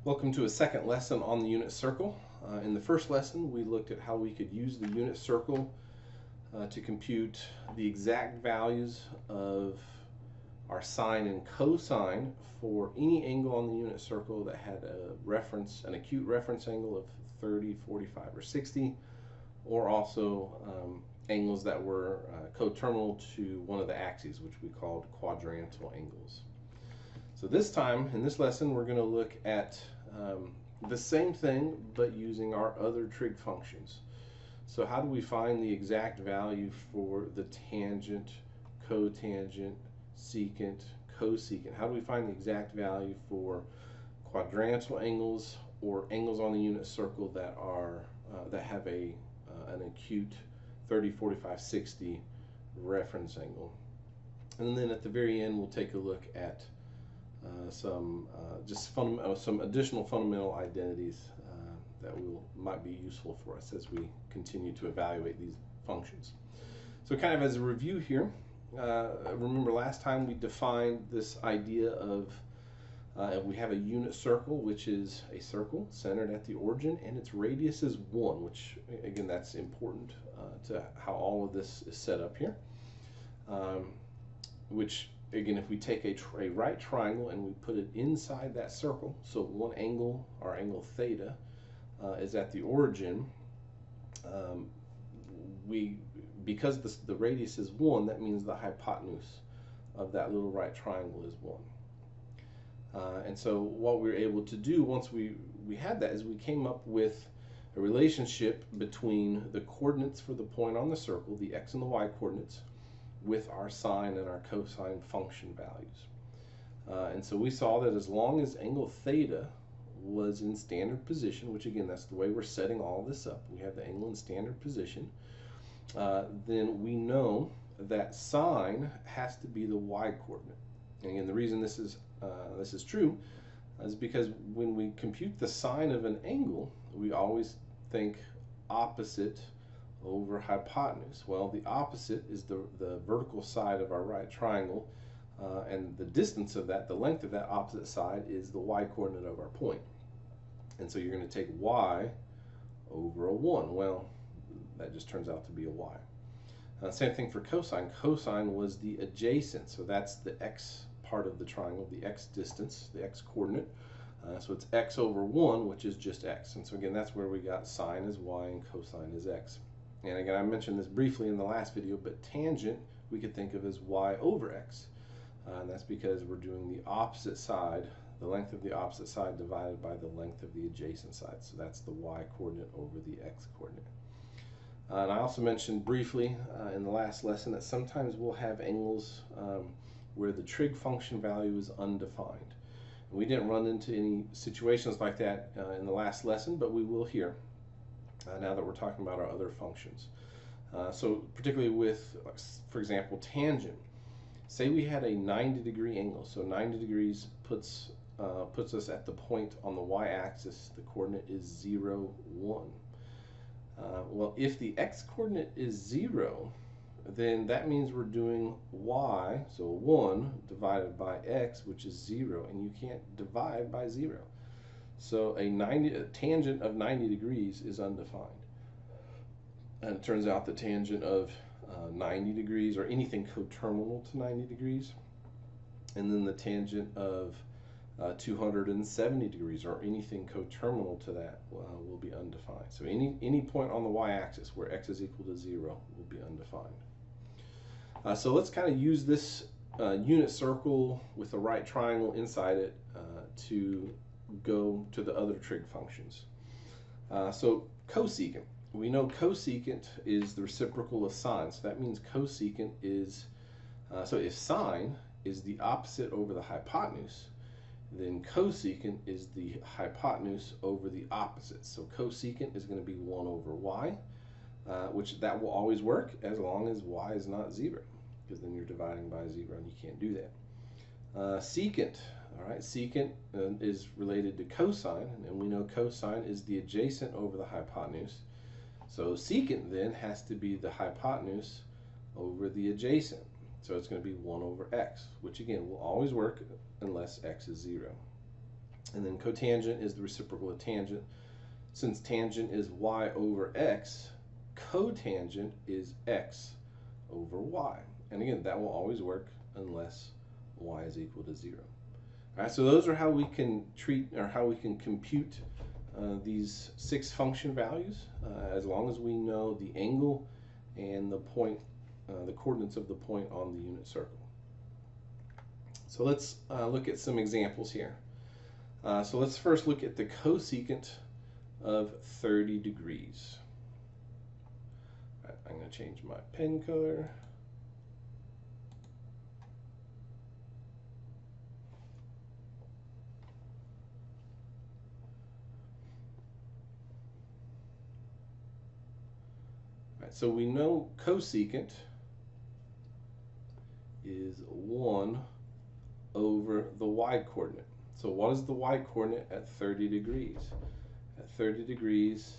Welcome to a second lesson on the unit circle. In the first lesson, we looked at how we could use the unit circle to compute the exact values of our sine and cosine for any angle on the unit circle that had an acute reference angle of 30, 45, or 60, or also angles that were coterminal to one of the axes, which we called quadrantal angles. So this time, in this lesson, we're going to look at the same thing, but using our other trig functions. So how do we find the exact value for the tangent, cotangent, secant, cosecant? How do we find the exact value for quadrantal angles or angles on the unit circle that are that have an acute 30, 45, 60 reference angle? And then at the very end, we'll take a look at some additional fundamental identities that might be useful for us as we continue to evaluate these functions. So kind of as a review here, remember last time we defined this idea of we have a unit circle, which is a circle centered at the origin, and its radius is 1, which again, that's important to how all of this is set up here. Which again, if we take a right triangle and we put it inside that circle, so one angle, our angle theta, is at the origin, because the radius is 1, that means the hypotenuse of that little right triangle is 1. And so what we were able to do once we had that is we came up with a relationship between the coordinates for the point on the circle, the x and the y coordinates, with our sine and our cosine function values. And so we saw that as long as angle theta was in standard position, which again, that's the way we're setting all this up, we have the angle in standard position, then we know that sine has to be the y coordinate. And again, the reason this is true is because when we compute the sine of an angle, we always think opposite over hypotenuse. Well, the opposite is the vertical side of our right triangle, and the distance of that, the length of that opposite side, is the y coordinate of our point. And so you're going to take y over a 1. Well, that just turns out to be a y. Same thing for cosine. Cosine was the adjacent, so that's the x part of the triangle, the x distance, the x coordinate. So it's x over 1, which is just x. And so again, that's where we got sine is y and cosine is x. And again, I mentioned this briefly in the last video, but tangent we could think of as y over x. And that's because we're doing the opposite side, the length of the opposite side divided by the length of the adjacent side. So that's the y coordinate over the x coordinate. And I also mentioned briefly in the last lesson that sometimes we'll have angles where the trig function value is undefined. And we didn't run into any situations like that in the last lesson, but we will here. Now that we're talking about our other functions. So particularly with, for example, tangent. Say we had a 90-degree angle. So 90 degrees puts us at the point on the y-axis. The coordinate is 0, 1. Well, if the x-coordinate is 0, then that means we're doing y, so 1 divided by x, which is 0, and you can't divide by 0. So a tangent of 90 degrees is undefined. And it turns out the tangent of 90 degrees, or anything coterminal to 90 degrees, and then the tangent of 270 degrees, or anything coterminal to that, will be undefined. So any point on the y-axis where x is equal to 0 will be undefined. So let's kind of use this unit circle with a right triangle inside it to go to the other trig functions. So cosecant. We know cosecant is the reciprocal of sine, so that means cosecant is, so if sine is the opposite over the hypotenuse, then cosecant is the hypotenuse over the opposite. So cosecant is going to be 1 over y, which that will always work as long as y is not 0, because then you're dividing by 0 and you can't do that. Secant. All right, secant is related to cosine, and we know cosine is the adjacent over the hypotenuse. So secant then has to be the hypotenuse over the adjacent. So it's going to be 1 over x, which again will always work unless x is 0. And then cotangent is the reciprocal of tangent. Since tangent is y over x, cotangent is x over y. And again, that will always work unless y is equal to 0. All right, so those are how we can treat, or how we can compute these 6 function values, as long as we know the angle and the point, the coordinates of the point on the unit circle. So let's look at some examples here. So let's first look at the cosecant of 30 degrees. All right, I'm going to change my pen color. So we know cosecant is 1 over the y-coordinate. So what is the y-coordinate at 30 degrees? At 30 degrees,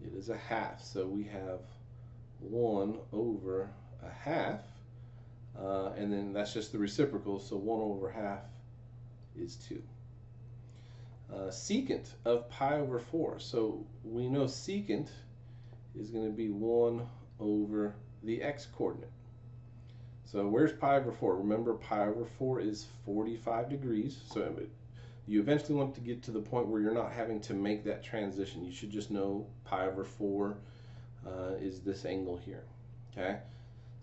it is a half. So we have 1 over a half, and then that's just the reciprocal, so 1 over half is 2. Secant of pi over 4. So we know secant is going to be 1 over the x-coordinate. So where's pi over 4? Remember, pi over 4 is 45 degrees. So you eventually want to get to the point where you're not having to make that transition. You should just know pi over 4 is this angle here. Okay?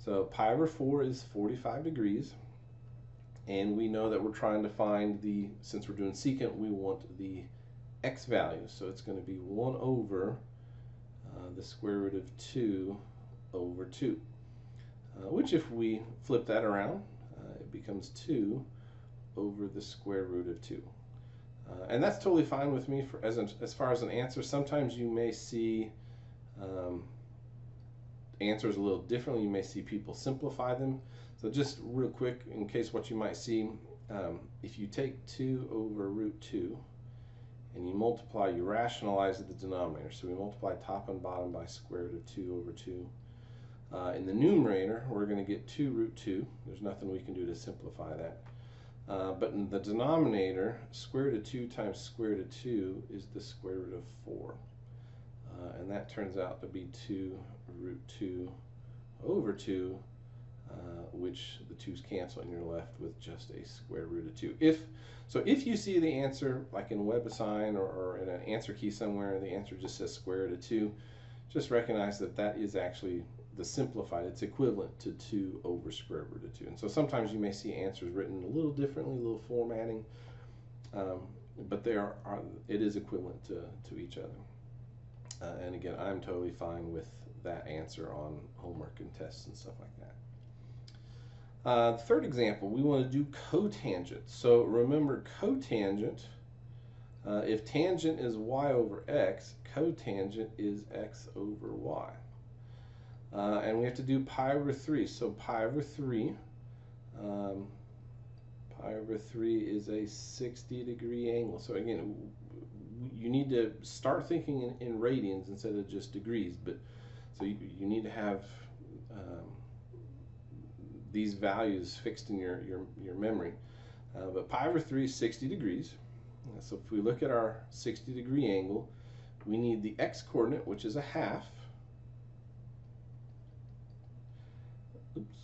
So pi over 4 is 45 degrees. And we know that we're trying to find the, since we're doing secant, we want the x value. So it's going to be 1 over the square root of 2 over 2, which if we flip that around, it becomes 2 over the square root of 2. And that's totally fine with me for as far as an answer. Sometimes you may see answers a little differently. You may see people simplify them. So just real quick, in case what you might see, if you take 2 over root 2, and you multiply, you rationalize the denominator. So we multiply top and bottom by square root of 2 over 2. In the numerator, we're going to get 2 root 2. There's nothing we can do to simplify that. But in the denominator, square root of 2 times square root of 2 is the square root of 4. And that turns out to be 2 root 2 over 2, which the 2's cancel and you're left with just a square root of 2. If you see the answer, like in WebAssign or in an answer key somewhere, the answer just says square root of 2, just recognize that that is actually the simplified. It's equivalent to 2 over square root of 2. And so sometimes you may see answers written a little differently, a little formatting, but it is equivalent to each other. And again, I'm totally fine with that answer on homework and tests and stuff like that. The third example, we want to do cotangent. So remember, cotangent, if tangent is y over x, cotangent is x over y. And we have to do pi over 3. So pi over 3 is a 60-degree angle. So again, you need to start thinking in radians instead of just degrees. But so you need to have these values fixed in your memory. But pi over 3 is 60 degrees. So if we look at our 60-degree angle, we need the x-coordinate, which is a half. Oops.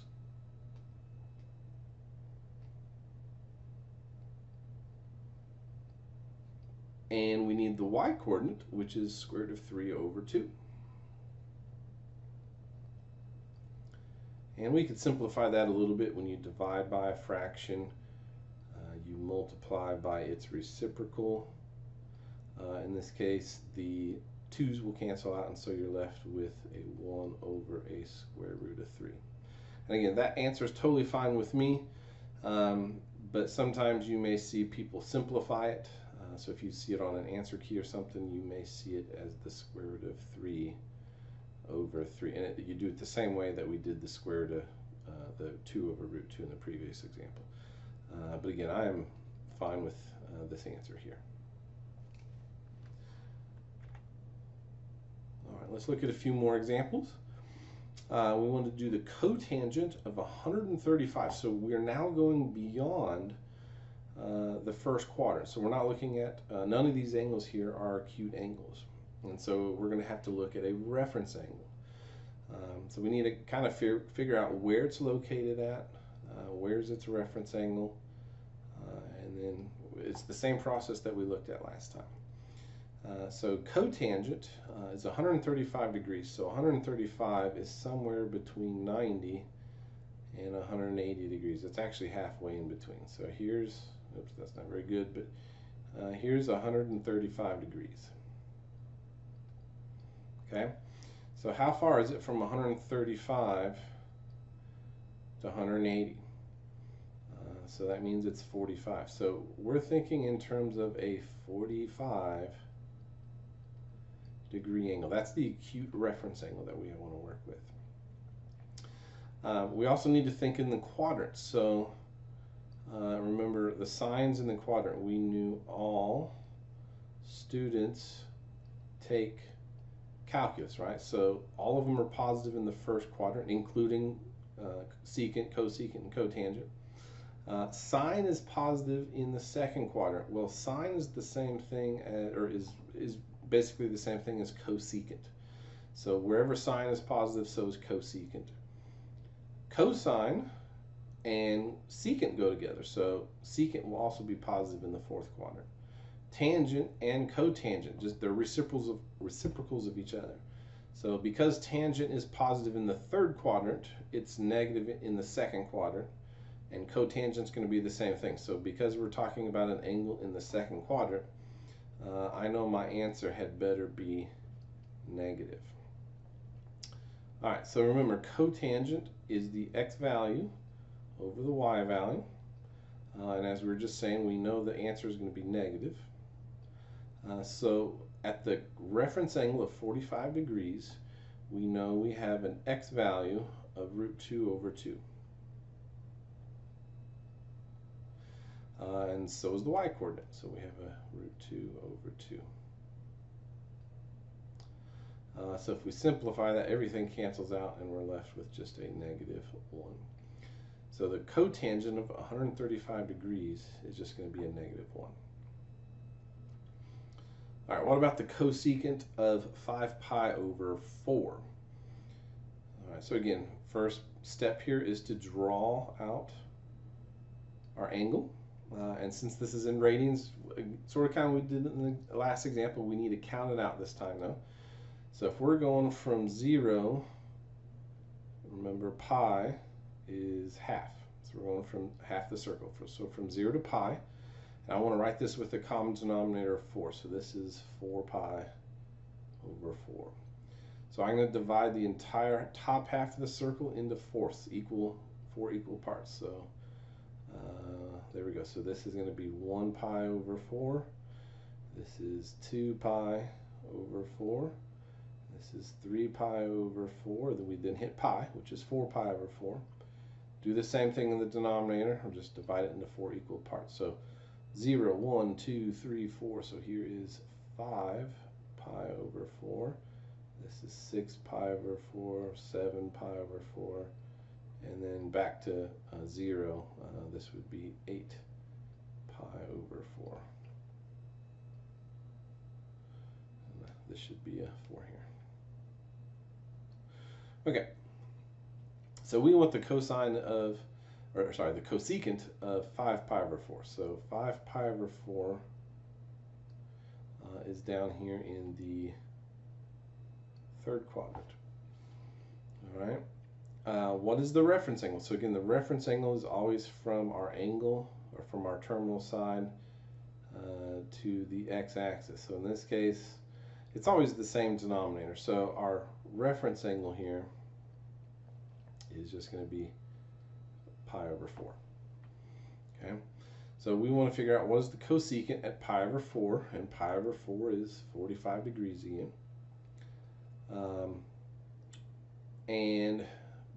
And we need the y-coordinate, which is square root of 3 over 2. And we could simplify that a little bit. When you divide by a fraction, you multiply by its reciprocal. In this case, the 2's will cancel out, and so you're left with a 1 over a square root of 3. And again, that answer is totally fine with me, but sometimes you may see people simplify it. So if you see it on an answer key or something, you may see it as the square root of 3 over 3. And you do it the same way that we did the square root of the 2 over root 2 in the previous example. But again, I am fine with this answer here. All right, let's look at a few more examples. We want to do the cotangent of 135. So we're now going beyond the first quadrant. So we're not looking at, none of these angles here are acute angles. And so we're going to have to look at a reference angle. So we need to kind of figure out where it's located at, where's its reference angle, and then it's the same process that we looked at last time. So cotangent is 135 degrees. So 135 is somewhere between 90 and 180 degrees. It's actually halfway in between. So here's, oops, that's not very good, but here's 135 degrees. Okay, so how far is it from 135 to 180? So that means it's 45. So we're thinking in terms of a 45 degree angle. That's the acute reference angle that we want to work with. We also need to think in the quadrants. So remember the signs in the quadrant. We knew all students take calculus, right? So all of them are positive in the first quadrant, including secant, cosecant, and cotangent. Sine is positive in the second quadrant. Well, sine is the same thing as, or is basically the same thing as cosecant. So wherever sine is positive, so is cosecant. Cosine and secant go together, so secant will also be positive in the fourth quadrant. Tangent and cotangent, just they're reciprocals of each other. So because tangent is positive in the third quadrant, it's negative in the second quadrant, and cotangent is going to be the same thing. So because we're talking about an angle in the second quadrant, I know my answer had better be negative. All right, so remember, cotangent is the x value over the y value. And as we were just saying, we know the answer is going to be negative. So at the reference angle of 45 degrees, we know we have an x value of √2/2. And so is the y coordinate. So we have a √2/2. So if we simplify that, everything cancels out and we're left with just a -1. So the cotangent of 135 degrees is just going to be a -1. All right, what about the cosecant of 5 pi over 4? All right, so again, first step here is to draw out our angle. And since this is in radians, sort of kind of we did in the last example, we need to count it out this time though. So if we're going from 0, remember pi is half. So we're going from half the circle. So from 0 to pi. And I want to write this with a common denominator of 4. So this is 4 pi over 4. So I'm going to divide the entire top half of the circle into fourths, 4 equal parts. So there we go. So this is going to be 1 pi over 4. This is 2 pi over 4. This is 3 pi over 4. Then we then hit pi, which is 4 pi over 4. Do the same thing in the denominator. I'll just divide it into 4 equal parts. So 0, 1, 2, 3, 4. So here is 5 pi over 4. This is 6 pi over 4, 7 pi over 4. And then back to 0, this would be 8 pi over 4. And this should be a 4 here. Okay, so we want the cosine of, or sorry, the cosecant of 5 pi over 4. So 5 pi over 4 is down here in the third quadrant. All right. What is the reference angle? So again, the reference angle is always from our angle or from our terminal side to the x-axis. So in this case, it's always the same denominator. So our reference angle here is just going to be pi over 4. Okay, so we want to figure out what is the cosecant at pi over 4, and pi over 4 is 45 degrees again. And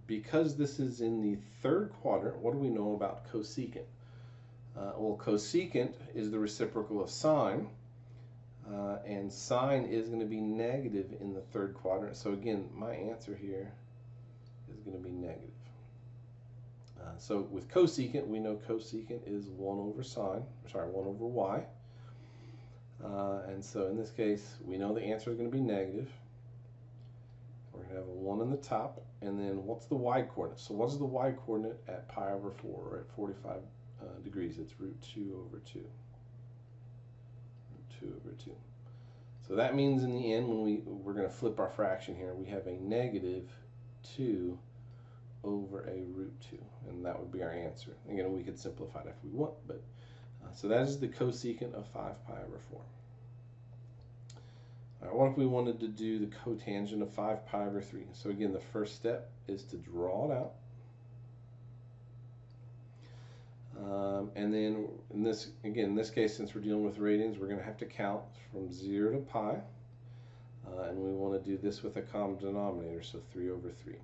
because this is in the third quadrant, what do we know about cosecant? Well, cosecant is the reciprocal of sine, and sine is going to be negative in the third quadrant. So again, my answer here is going to be negative. So with cosecant, we know cosecant is 1 over sine, sorry, 1 over y. And so in this case, we know the answer is going to be negative. We're going to have a 1 in the top, and then what's the y coordinate? So what is the y coordinate at pi over 4, or at 45 degrees? It's root 2 over 2. Root 2 over 2. So that means in the end, when we're going to flip our fraction here, we have a negative 2 over a root 2, and that would be our answer. Again, we could simplify it if we want, but so that is the cosecant of 5 pi over 4. All right, what if we wanted to do the cotangent of 5 pi over 3? So again, the first step is to draw it out. And then in this case, since we're dealing with radians, we're going to have to count from 0 to pi. And we want to do this with a common denominator, so 3 over 3.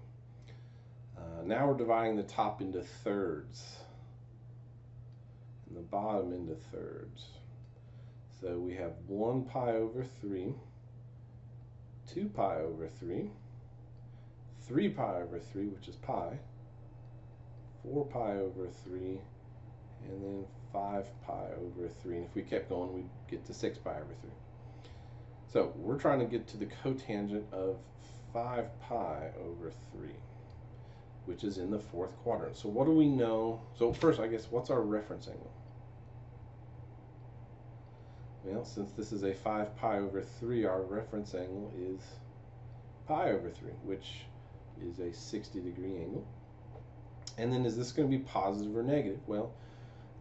Now we're dividing the top into thirds and the bottom into thirds. So we have 1 pi over 3, 2 pi over 3, 3 pi over 3, which is pi, 4 pi over 3, and then 5 pi over 3. And if we kept going, we'd get to 6 pi over 3. So we're trying to get to the cotangent of 5 pi over 3, which is in the fourth quadrant. So what do we know? So first, I guess, what's our reference angle? Well, since this is a 5 pi over 3, our reference angle is pi over 3, which is a 60-degree angle. And then is this going to be positive or negative? Well,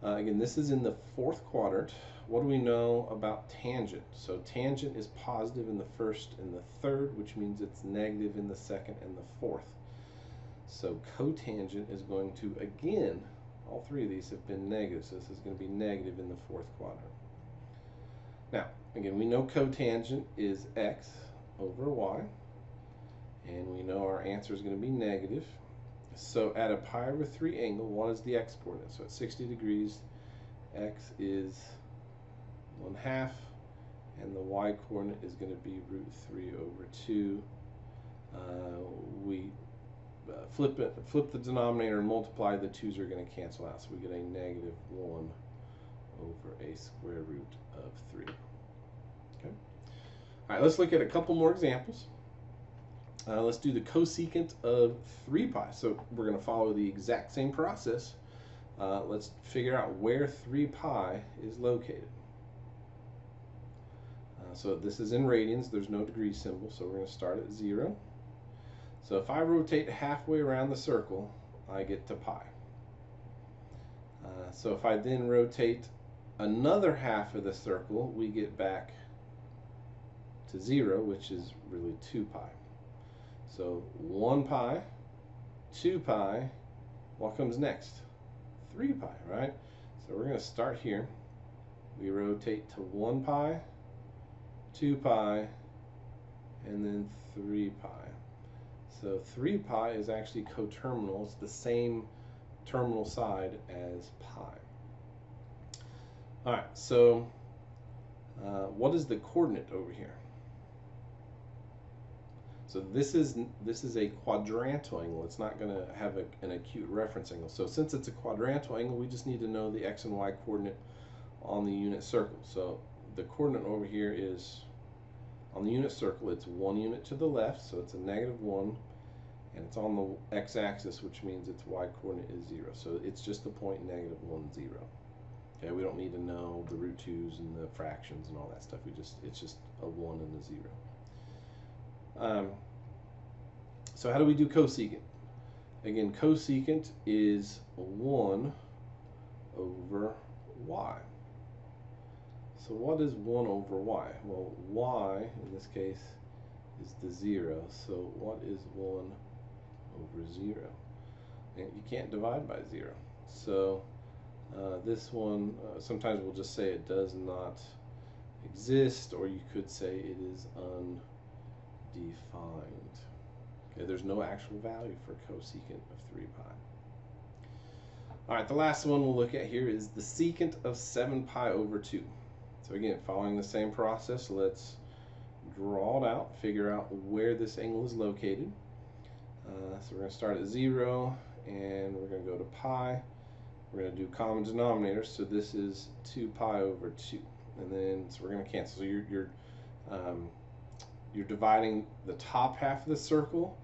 again, this is in the fourth quadrant. What do we know about tangent? So tangent is positive in the first and the third, which means it's negative in the second and the fourth. So cotangent is going to, again, all three of these have been negative, so this is going to be negative in the fourth quadrant. Now, again, we know cotangent is x over y, and we know our answer is going to be negative. So at a pi over 3 angle, what is the x coordinate? So at 60 degrees, x is 1/2, and the y coordinate is going to be root 3 over 2. We flip the denominator and multiply, the 2's are going to cancel out, so we get a negative 1 over a square root of 3. Okay. All right, let's look at a couple more examples. Let's do the cosecant of 3 pi. So we're going to follow the exact same process. Let's figure out where 3 pi is located. So this is in radians. There's no degree symbol, so we're going to start at 0. So if I rotate halfway around the circle, I get to pi. So if I then rotate another half of the circle, we get back to 0, which is really 2 pi. So 1 pi, 2 pi, what comes next? 3 pi, right? So we're going to start here. We rotate to 1 pi, 2 pi, and then 3 pi. So 3 pi is actually coterminal. It's the same terminal side as pi. All right, so what is the coordinate over here? So this is a quadrantal angle. It's not going to have an acute reference angle. So since it's a quadrantal angle, we just need to know the x and y coordinate on the unit circle. So the coordinate over here is, on the unit circle, it's 1 unit to the left, so it's a -1, and it's on the x-axis, which means its y coordinate is 0. So it's just the point -1, 0. Okay, we don't need to know the root 2's and the fractions and all that stuff. It's just a 1 and a 0. So how do we do cosecant? Again, cosecant is 1 over y. So what is 1 over y? Well, y in this case is the 0. So what is 1 over 0? And you can't divide by 0. So this one, sometimes we'll just say it does not exist, or you could say it is undefined. Okay, there's no actual value for cosecant of 3 pi. All right, the last one we'll look at here is the secant of 7 pi over 2. So again, following the same process, let's draw it out, figure out where this angle is located. So we're going to start at 0, and we're going to go to pi. We're going to do common denominator, so this is 2 pi over 2. And then, so we're going to cancel. So you're dividing the top half of the circle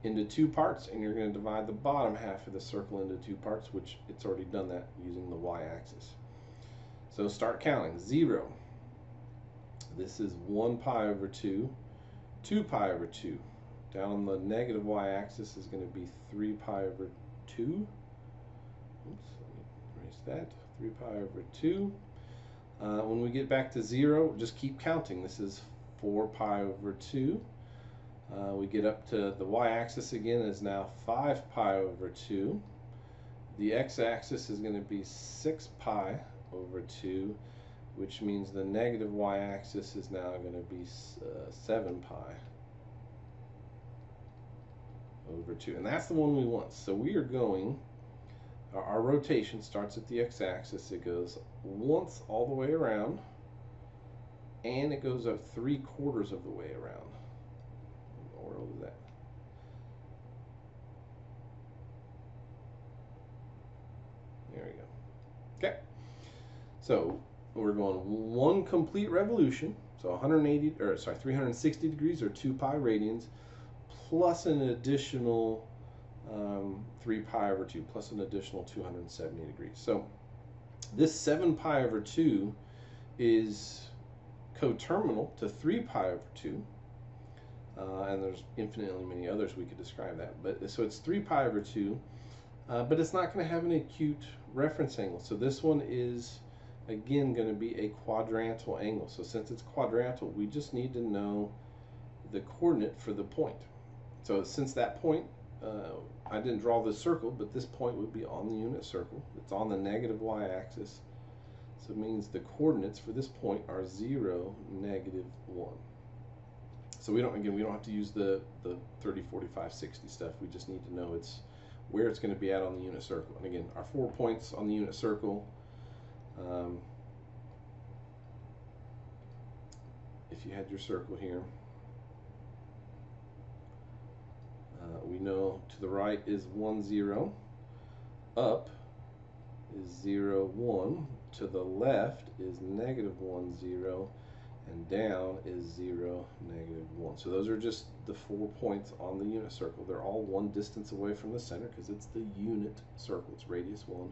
into 2 parts, and you're going to divide the bottom half of the circle into 2 parts, which it's already done that using the y-axis. So start counting. 0. This is 1 pi over 2, 2 pi over 2. Down on the negative y-axis is going to be 3 pi over 2. Oops, let me erase that. 3 pi over 2. When we get back to 0, just keep counting. This is 4 pi over 2. We get up to the y-axis again is now 5 pi over 2. The x-axis is going to be 6 pi over 2, which means the negative y-axis is now going to be 7 pi over 2. And that's the one we want. So we are going, our rotation starts at the x-axis. It goes once all the way around, and it goes up 3/4 of the way around. What world is that? There we go. Okay. So we're going one complete revolution, so 360 degrees or 2 pi radians, plus an additional 3 pi over 2, plus an additional 270 degrees. So this 7 pi over 2 is coterminal to 3 pi over 2, and there's infinitely many others we could describe that. But so it's 3 pi over 2, but it's not going to have an acute reference angle. So this one is again going to be a quadrantal angle. So since it's quadrantal, we just need to know the coordinate for the point. So since that point, I didn't draw this circle, but this point would be on the unit circle. It's on the negative y-axis. So it means the coordinates for this point are 0, -1. So we don't have to use the 30, 45, 60 stuff. We just need to know where it's going to be at on the unit circle. And again, our 4 points on the unit circle. If you had your circle here, we know to the right is 1, 0, up is 0, 1, to the left is -1, 0, and down is 0, -1. So those are just the 4 points on the unit circle. They're all one distance away from the center because it's the unit circle. It's radius 1.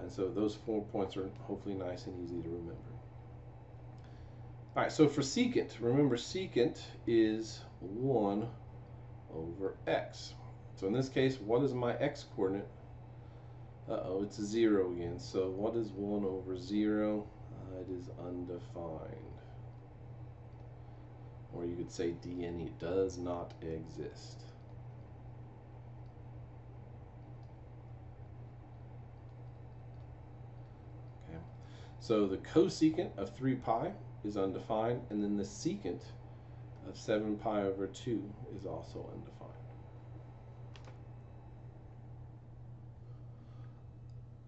And so those 4 points are hopefully nice and easy to remember. All right, so for secant, remember secant is 1 over x. So in this case, what is my x coordinate? It's 0 again. So what is 1 over 0? It is undefined. Or you could say DNE, does not exist. Okay. So the cosecant of 3 pi is undefined, and then the secant of 7 pi over 2 is also undefined.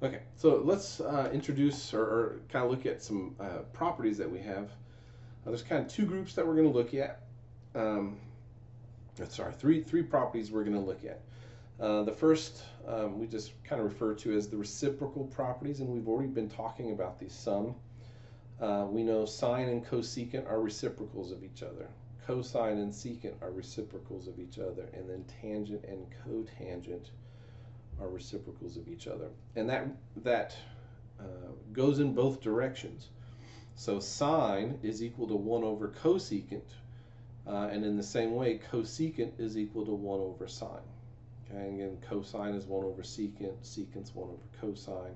Okay, so let's introduce or kind of look at some properties that we have. There's kind of 2 groups that we're going to look at. Three properties we're going to look at. The first we just kind of refer to as the reciprocal properties, and we've already been talking about these some. We know sine and cosecant are reciprocals of each other. Cosine and secant are reciprocals of each other, and then tangent and cotangent are reciprocals of each other. And that goes in both directions. So sine is equal to 1 over cosecant, and in the same way, cosecant is equal to 1 over sine. Okay, and again, cosine is 1 over secant, secant's 1 over cosine,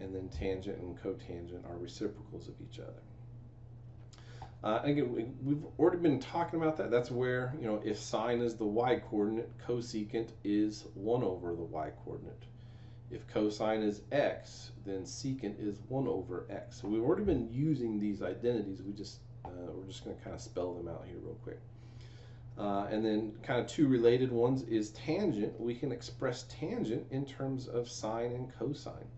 and then tangent and cotangent are reciprocals of each other. Again, we've already been talking about that. That's where, if sine is the y-coordinate, cosecant is 1 over the y-coordinate. If cosine is x, then secant is 1 over x. So we've already been using these identities. We're just going to kind of spell them out here real quick. And then kind of 2 related ones is tangent. We can express tangent in terms of sine and cosine.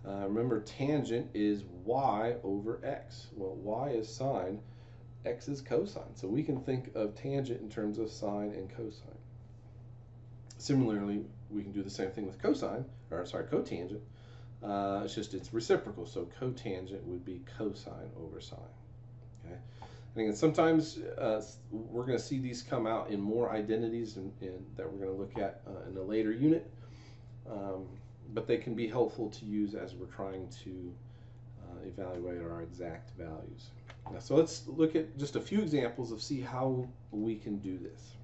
Remember, tangent is y over x. Well, y is sine, x is cosine. So we can think of tangent in terms of sine and cosine. Similarly, we can do the same thing with cosine, or sorry, cotangent. It's just it's reciprocal, so cotangent would be cosine over sine. Okay, and again, sometimes we're going to see these come out in more identities that we're going to look at in a later unit, but they can be helpful to use as we're trying to evaluate our exact values. Now, so let's look at just a few examples of see how we can do this.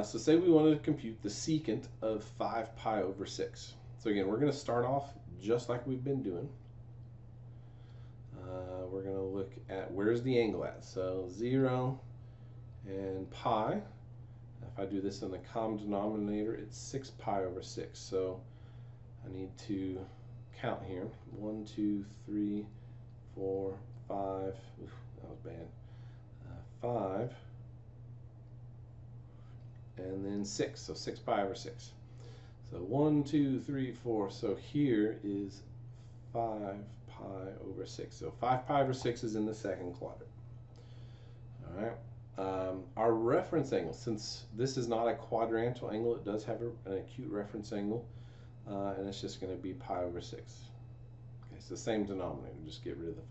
So say we wanted to compute the secant of 5 pi over 6. So again, we're going to start off just like we've been doing. We're going to look at where's the angle at. So 0 and pi. If I do this in the common denominator, it's 6 pi over 6. So I need to count here. 1, 2, 3, 4, 5. Oof, that was bad. 5. And then 6. So 6 pi over 6. So 1, 2, 3, 4. So here is 5 pi over 6. So 5 pi over 6 is in the second quadrant. All right. Our reference angle, since this is not a quadrantal angle, it does have an acute reference angle, and it's just going to be pi over 6. Okay, it's the same denominator, just get rid of the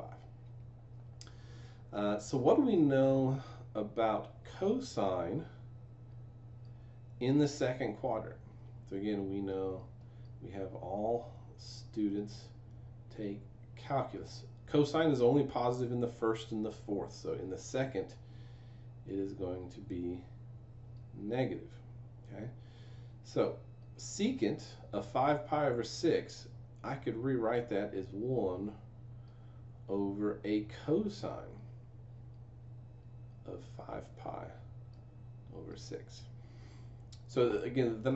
5. So what do we know about cosine in the second quadrant? So again, we know we have all students take calculus. Cosine is only positive in the first and the fourth, so in the second it is going to be negative. Okay, so secant of 5 pi over 6, I could rewrite that as 1 over a cosine of 5 pi over 6. So again, the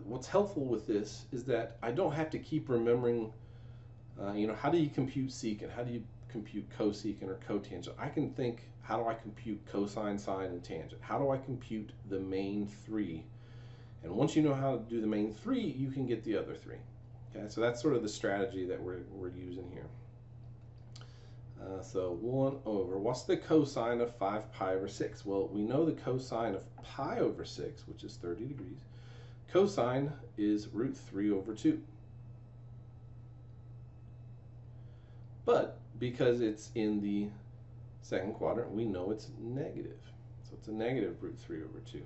what's helpful with this is that I don't have to keep remembering, how do you compute secant? How do you compute cosecant or cotangent? I can think, how do I compute cosine, sine, and tangent? How do I compute the main 3? And once you know how to do the main 3, you can get the other 3. Okay, so that's sort of the strategy that we're using here. So 1 over, what's the cosine of 5 pi over 6? Well, we know the cosine of pi over 6, which is 30 degrees. Cosine is root 3 over 2. But because it's in the second quadrant, we know it's negative. So it's a negative root 3 over 2.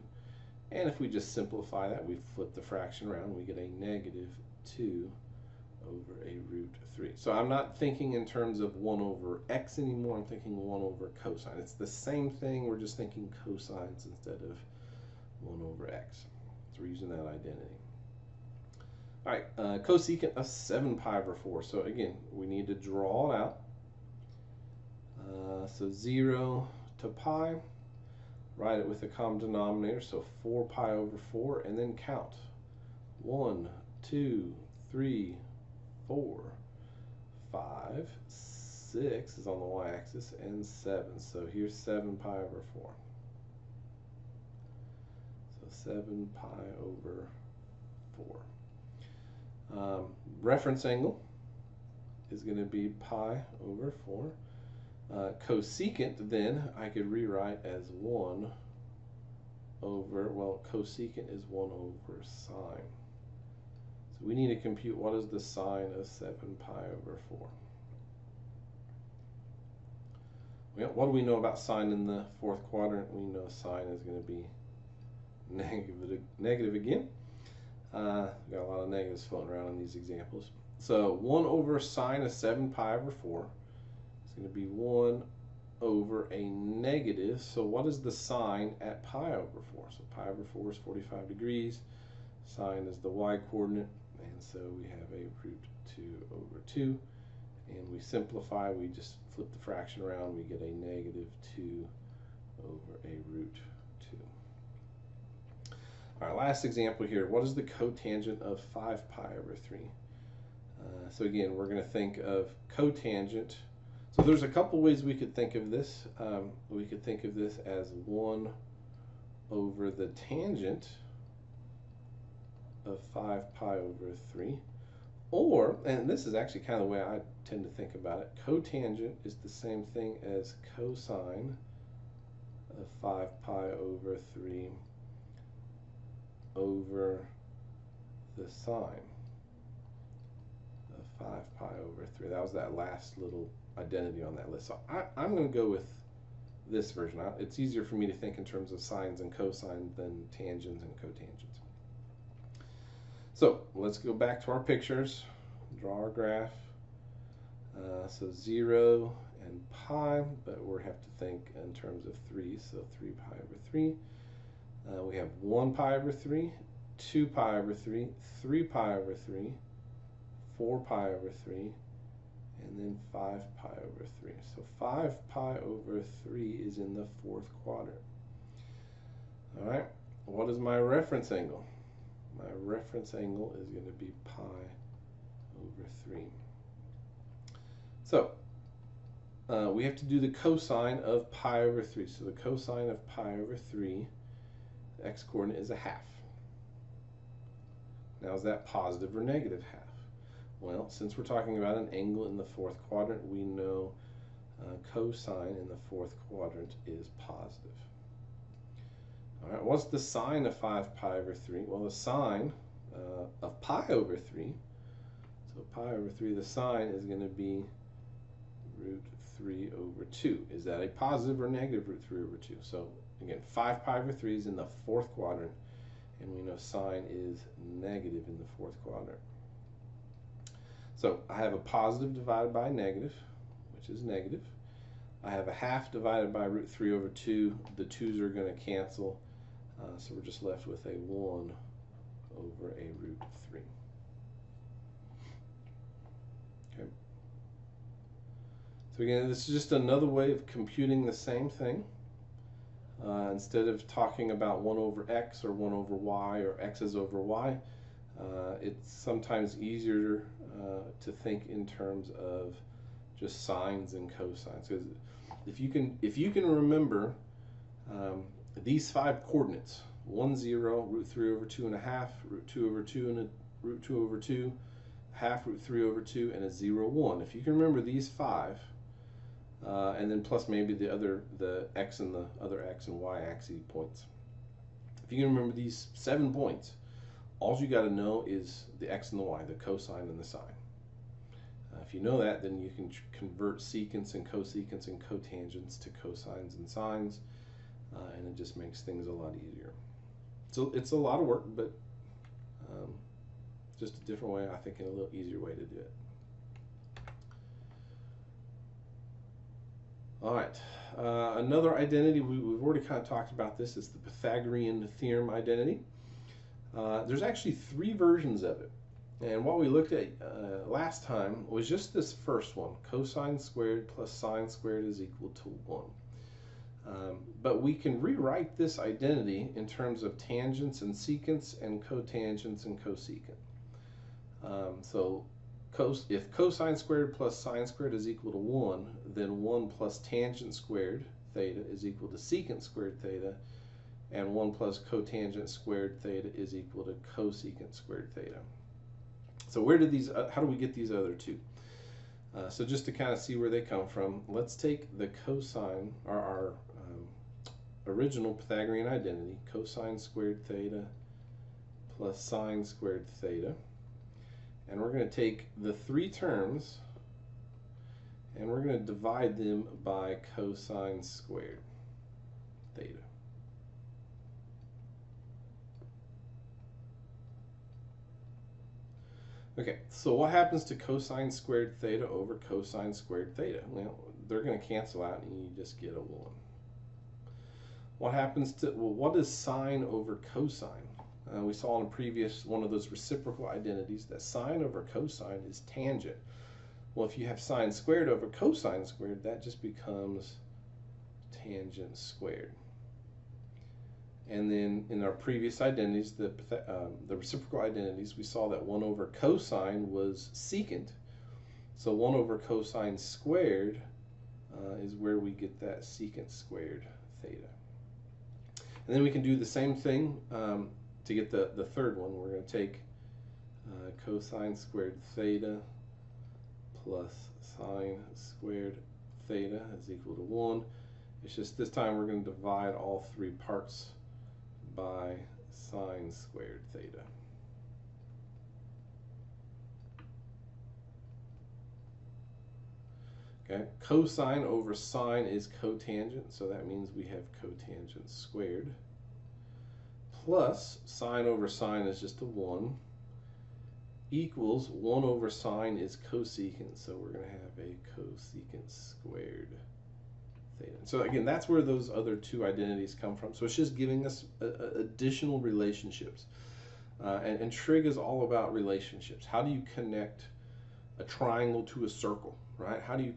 And if we just simplify that, we flip the fraction around, we get a negative 2 over a root 3. So I'm not thinking in terms of 1 over x anymore, I'm thinking 1 over cosine. It's the same thing, we're just thinking cosines instead of 1 over x. So we're using that identity. All right, cosecant of 7 pi over 4. So again, we need to draw it out. So 0 to pi, write it with a common denominator, so 4 pi over 4, and then count. 1, 2, 3, 4, 5, 6 is on the y-axis, and 7. So here's 7 pi over 4. So 7 pi over 4. Reference angle is going to be pi over 4. Cosecant, then, I could rewrite as 1 over, well, cosecant is 1 over sine. So we need to compute what is the sine of 7 pi over 4. Well, what do we know about sine in the fourth quadrant? We know sine is going to be negative again. Got a lot of negatives floating around in these examples. So 1 over sine of 7 pi over 4 is going to be 1 over a negative. So what is the sine at pi over 4? So pi over 4 is 45 degrees. Sine is the y-coordinate, and so we have a root 2 over 2. And we simplify, we just flip the fraction around, we get a negative 2 over a root 2. All right, last example here. What is the cotangent of 5 pi over 3? So again, we're going to think of cotangent. So there's a couple ways we could think of this. We could think of this as 1 over the tangent of 5 pi over 3. Or, and this is actually kind of the way I tend to think about it, cotangent is the same thing as cosine of 5 pi over 3 over the sine of 5 pi over 3. That was that last little identity on that list. So I'm going to go with this version. It's easier for me to think in terms of sines and cosines than tangents and cotangents. So let's go back to our pictures, draw our graph. So 0 and pi, but we have to think in terms of 3, so 3 pi over 3. We have 1 pi over 3, 2 pi over 3, 3 pi over 3, 4 pi over 3, and then 5 pi over 3. So 5 pi over 3 is in the fourth quadrant. All right, what is my reference angle? My reference angle is going to be pi over 3. So we have to do the cosine of pi over 3. So the cosine of pi over 3, the x-coordinate is a half. Now is that positive or negative half? Well, since we're talking about an angle in the fourth quadrant, we know cosine in the fourth quadrant is positive. All right, what's the sine of 5 pi over 3? Well, the sine of pi over 3, so pi over 3, the sine is going to be root 3 over 2. Is that a positive or negative root 3 over 2? So again, 5 pi over 3 is in the fourth quadrant, and we know sine is negative in the fourth quadrant. So I have a positive divided by a negative, which is negative. I have a half divided by root 3 over 2. The 2's are going to cancel, so we're just left with a 1 over a root 3. Okay. So again, this is just another way of computing the same thing. Instead of talking about 1 over x or 1 over y or x's over y, it's sometimes easier to think in terms of just sines and cosines. Because if you can remember these 5 coordinates, 1, 0, root 3 over 2 and a half, root 2 over 2 and a root 2 over 2, half root 3 over 2, and a 0, 1. If you can remember these 5, and then plus maybe the x and the other x and y axis points. If you can remember these 7 points, all you got to know is the x and the y, the cosine and the sine. If you know that, then you can convert secants and cosecants and cotangents to cosines and sines, and it just makes things a lot easier. So it's a lot of work, but just a different way, I think, and a little easier way to do it. All right, another identity, we've already kind of talked about this, is the Pythagorean theorem identity. There's actually 3 versions of it. And what we looked at last time was just this first one, cosine squared plus sine squared is equal to 1. But we can rewrite this identity in terms of tangents and secants and cotangents and cosecant. So if cosine squared plus sine squared is equal to 1, then 1 plus tangent squared theta is equal to secant squared theta, and 1 plus cotangent squared theta is equal to cosecant squared theta. So where did these, how do we get these other 2? So just to kind of see where they come from, let's take the cosine, or our original Pythagorean identity, cosine squared theta plus sine squared theta, and we're going to take the 3 terms and we're going to divide them by cosine squared theta. Okay, so what happens to cosine squared theta over cosine squared theta? Well, they're going to cancel out and you just get a 1. What happens to, well, what is sine over cosine? We saw in a previous one of those reciprocal identities that sine over cosine is tangent. Well, if you have sine squared over cosine squared, that just becomes tangent squared. And then in our previous identities, the reciprocal identities, we saw that 1 over cosine was secant. So 1 over cosine squared is where we get that secant squared theta. And then we can do the same thing to get the third one. We're going to take cosine squared theta plus sine squared theta is equal to 1. It's just this time we're going to divide all 3 parts by sine squared theta. Okay, cosine over sine is cotangent, so that means we have cotangent squared. Plus sine over sine is just a 1, equals 1 over sine is cosecant, so we're going to have a cosecant squared theta. So again, that's where those other two identities come from. So it's just giving us additional relationships. And trig is all about relationships. How do you connect a triangle to a circle, right? How do you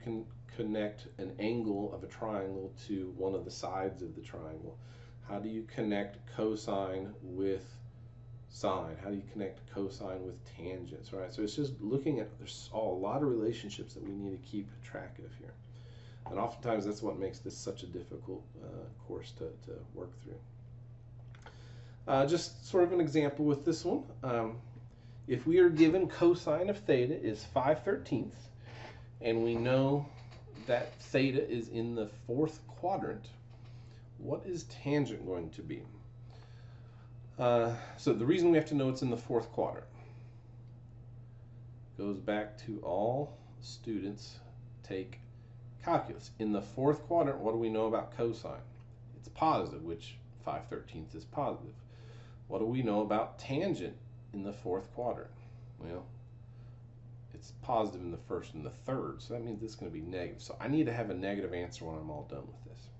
connect an angle of a triangle to one of the sides of the triangle? How do you connect cosine with sine? How do you connect cosine with tangents, right? So it's just looking at, there's a lot of relationships that we need to keep track of here. And oftentimes that's what makes this such a difficult course to work through. Just sort of an example with this one. If we are given cosine of theta is 5/13, and we know that theta is in the 4th quadrant, what is tangent going to be? So the reason we have to know it's in the 4th quadrant goes back to all students take calculus. In the 4th quadrant, what do we know about cosine? It's positive, which 5/13 is positive. What do we know about tangent in the 4th quadrant? Well, it's positive in the 1st and the 3rd, so that means this is going to be negative. So I need to have a negative answer when I'm all done with this.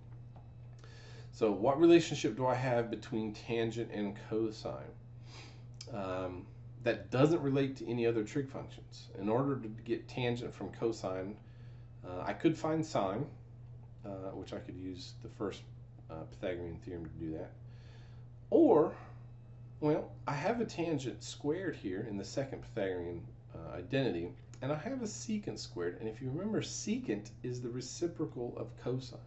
So what relationship do I have between tangent and cosine that doesn't relate to any other trig functions? In order to get tangent from cosine, I could find sine, which I could use the first Pythagorean theorem to do that. Or, well, I have a tangent squared here in the second Pythagorean identity, and I have a secant squared. And if you remember, secant is the reciprocal of cosine.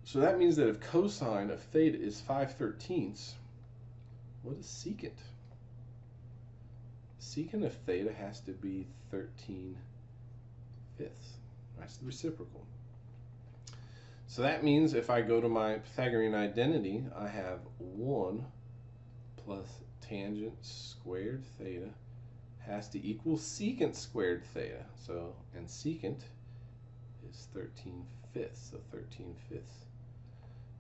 So that means that if cosine of theta is 5/13, what is secant? Secant of theta has to be 13/5. That's the reciprocal. So that means if I go to my Pythagorean identity, I have 1 plus tangent squared theta has to equal secant squared theta. So, and secant is 13/5, so 13/5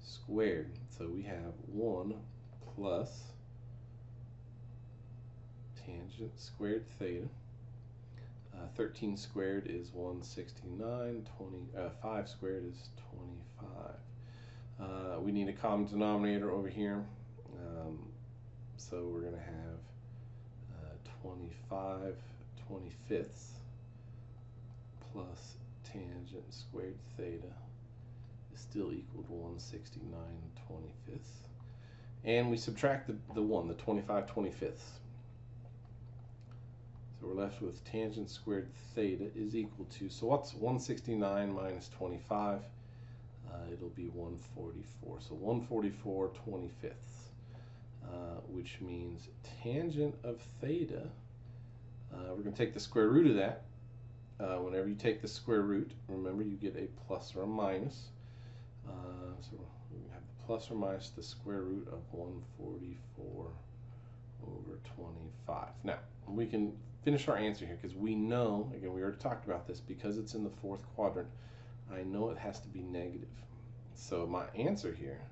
squared. So we have 1 plus tangent squared theta. 13 squared is 169, 5 squared is 25. We need a common denominator over here. So we're going to have 25/25 plus tangent squared theta is still equal to 169/25. And we subtract the 1, the 25/25. So we're left with tangent squared theta is equal to, so what's 169 minus 25? It'll be 144. So 144/25, which means tangent of theta, we're going to take the square root of that. Whenever you take the square root, remember you get a plus or a minus. So we have the plus or minus the square root of 144/25. Now, we can finish our answer here because we know, again, we already talked about this, because it's in the 4th quadrant, I know it has to be negative. So my answer here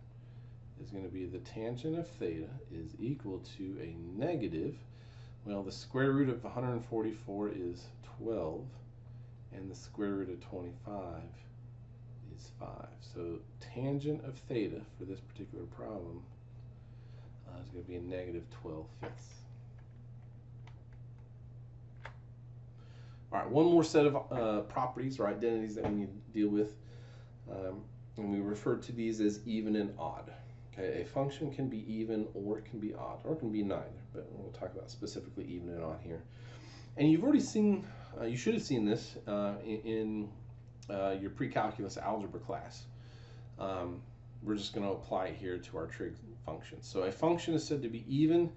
is going to be the tangent of theta is equal to a negative, well, the square root of 144 is 12, and the square root of 25 is 5. So tangent of theta for this particular problem is going to be a negative 12/5. All right, one more set of properties or identities that we need to deal with, and we refer to these as even and odd. Okay, a function can be even or it can be odd, or it can be neither, but we'll talk about specifically even and odd here. And you've already seen, you should have seen this in your pre-calculus algebra class. We're just going to apply it here to our trig functions. So a function is said to be even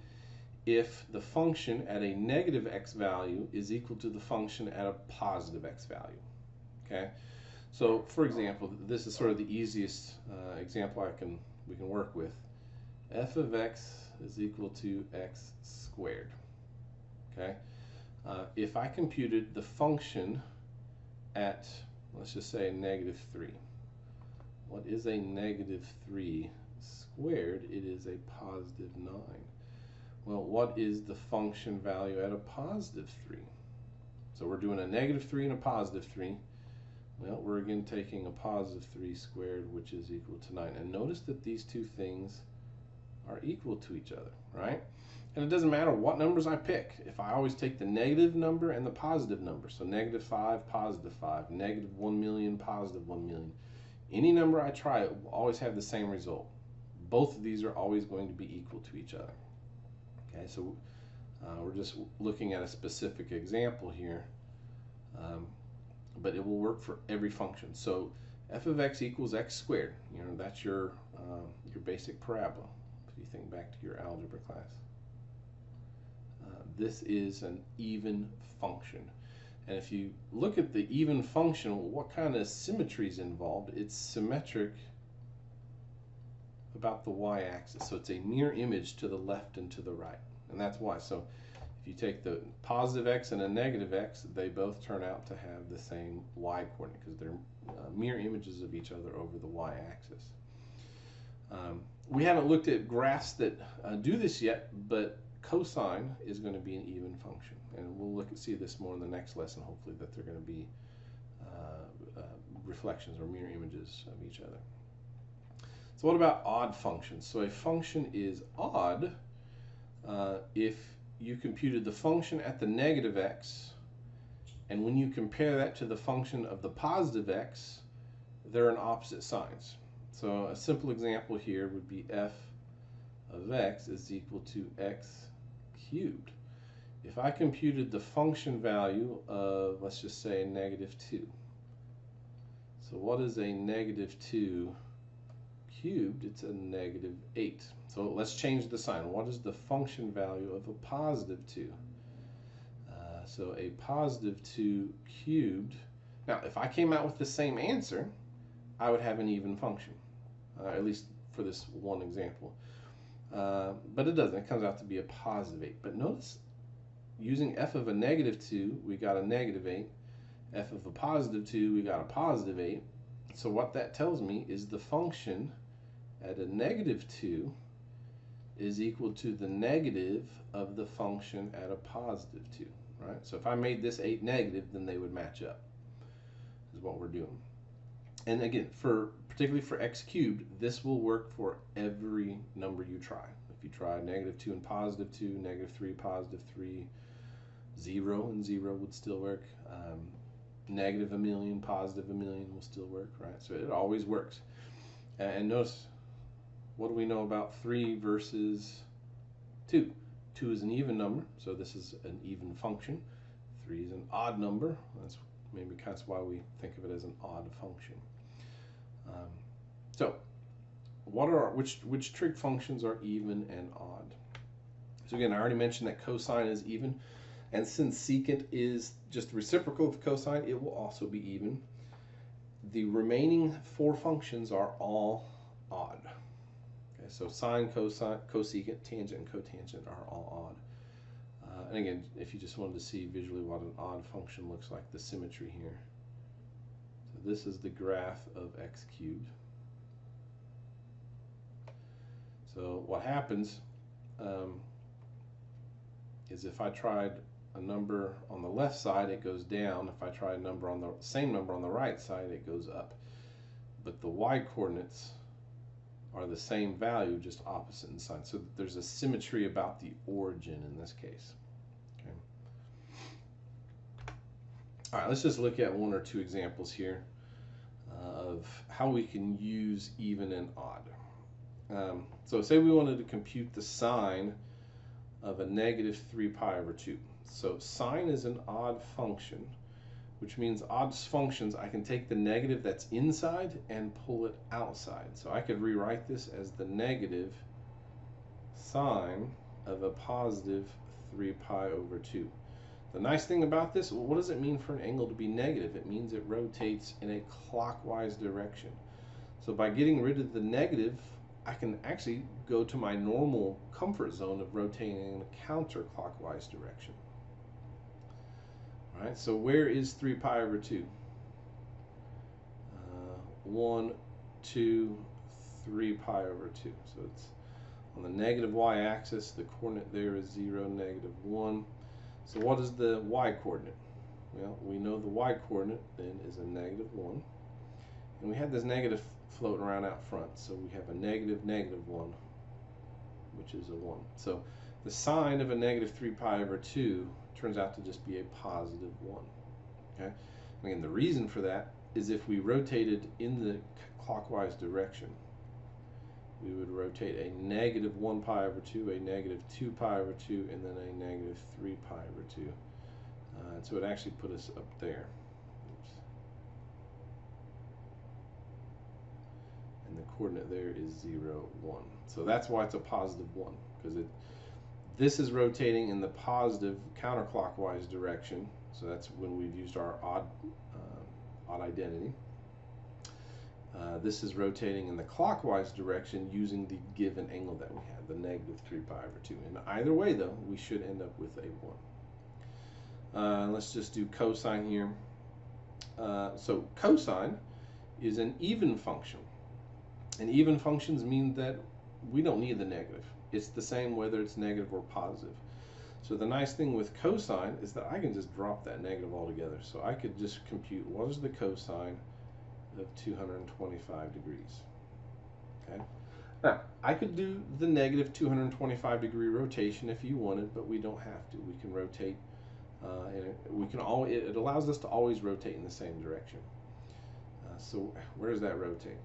if the function at a negative x value is equal to the function at a positive x value. Okay, so for example, this is sort of the easiest example we can work with. f of x is equal to x squared. Okay. If I computed the function at, let's just say, -3. What is a -3 squared? It is a +9. Well, what is the function value at a +3? So we're doing a -3 and a +3. Well, we're again taking a +3 squared, which is equal to 9. And notice that these two things are equal to each other, right? And it doesn't matter what numbers I pick. If I always take the negative number and the positive number, so -5, +5, -1 million, +1 million, any number I try, it will always have the same result. Both of these are always going to be equal to each other. Okay, so we're just looking at a specific example here, but it will work for every function. So f of x equals x squared. You know, that's your basic parabola. If you think back to your algebra class, this is an even function. And if you look at the even function, what kind of symmetry is involved? It's symmetric about the y-axis. So it's a mirror image to the left and to the right. And that's why. So if you take the positive x and a negative x, they both turn out to have the same y-coordinate because they're mirror images of each other over the y-axis. We haven't looked at graphs that do this yet, but cosine is going to be an even function. And we'll see this more in the next lesson, hopefully, that they're going to be reflections or mirror images of each other. So what about odd functions? So a function is odd if you computed the function at the negative x, and when you compare that to the function of the positive x, they're in opposite signs. So a simple example here would be f of x is equal to x cubed. If I computed the function value of, let's just say, -2. So what is a -2 cubed? It's a -8. So let's change the sign. What is the function value of a +2? So a +2 cubed. Now, if I came out with the same answer, I would have an even function, at least for this one example. But it doesn't. It comes out to be a +8. But notice, using f of a -2, we got a -8. F of a +2, we got a +8. So what that tells me is the function at a -2 is equal to the negative of the function at a +2, right? So if I made this 8 negative, then they would match up, is what we're doing. And again, particularly for x cubed, this will work for every number you try. If you try -2 and +2, -3, +3, 0 and 0 would still work. -1,000,000, +1,000,000 will still work, right? So it always works. And notice, what do we know about 3 versus 2? 2 is an even number, so this is an even function. 3 is an odd number. That's maybe that's why we think of it as an odd function. So which trig functions are even and odd? So again, I already mentioned that cosine is even, and since secant is just the reciprocal of cosine, it will also be even. The remaining 4 functions are all odd. Okay, so sine, cosine, cosecant, tangent, and cotangent are all odd. And again, if you just wanted to see visually what an odd function looks like, the symmetry here. So this is the graph of x cubed. So what happens is if I tried a number on the left side, it goes down. If I try a number on the same number on the right side, it goes up. But the y-coordinates are the same value, just opposite in sign. So there's a symmetry about the origin in this case. Okay. All right, let's just look at 1 or 2 examples here of how we can use even and odd. So say we wanted to compute the sine of a -3π/2. So sine is an odd function, which means odd functions, I can take the negative that's inside and pull it outside. So I could rewrite this as the negative sine of a +3π/2. The nice thing about this, what does it mean for an angle to be negative? It means it rotates in a clockwise direction. So by getting rid of the negative I can actually go to my normal comfort zone of rotating in a counterclockwise direction. All right, so where is 3 pi over 2? 1, 2, 3 pi over 2. So it's on the negative y-axis. The coordinate there is 0, negative 1. So what is the y-coordinate? Well, we know the y-coordinate then is a negative 1. And we had this negative floating around out front. So we have a negative, negative 1, which is a 1. So the sign of a negative 3 pi over 2 turns out to just be a positive 1. Okay? Again, the reason for that is if we rotated in the clockwise direction, we would rotate a negative 1 pi over 2, a negative 2 pi over 2, and then a negative 3 pi over 2. And so it actually put us up there. Oops. And the coordinate there is 0, 1. So that's why it's a positive 1, because this is rotating in the positive counterclockwise direction. So that's when we've used our odd identity. This is rotating in the clockwise direction using the given angle that we had, the negative 3 pi over 2. And either way, though, we should end up with a 1. Let's just do cosine here. So cosine is an even function. And even functions mean that we don't need the negative. It's the same whether it's negative or positive. So the nice thing with cosine is that I can just drop that negative altogether. So I could just compute what is the cosine of 225 degrees. Okay. Now, I could do the negative 225 degree rotation if you wanted, but we don't have to. We can rotate, and it allows us to always rotate in the same direction. So where does that rotate?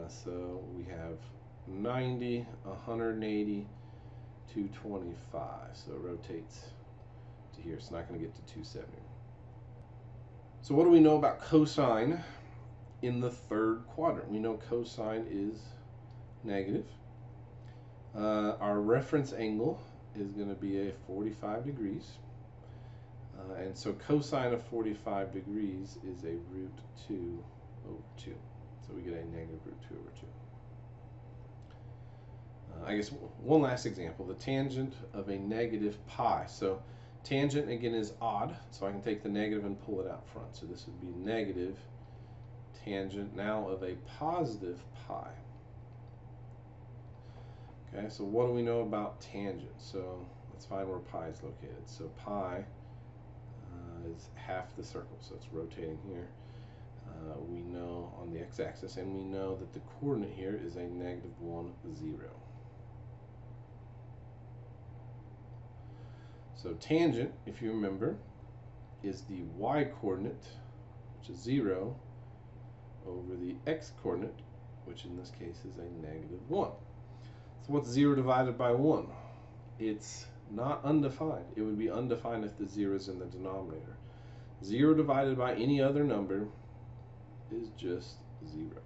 So we have 90, 180, 225. So it rotates to here. It's not going to get to 270. So what do we know about cosine in the third quadrant? We know cosine is negative. Our reference angle is going to be a 45 degrees. And so cosine of 45 degrees is a root 2 over 2. So we get a negative root 2 over 2. I guess one last example, the tangent of a negative pi. So tangent, again, is odd, so I can take the negative and pull it out front. So this would be negative tangent now of a positive pi. Okay, so what do we know about tangent? So let's find where pi is located. So pi is half the circle, so it's rotating here. We know on the x-axis, and we know that the coordinate here is a negative 1, 0. So tangent, if you remember, is the y-coordinate, which is 0, over the x-coordinate, which in this case is a negative 1. So what's 0 divided by 1? It's not undefined. It would be undefined if the 0 is in the denominator. 0 divided by any other number is just 0.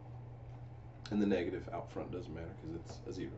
And the negative out front doesn't matter because it's a 0.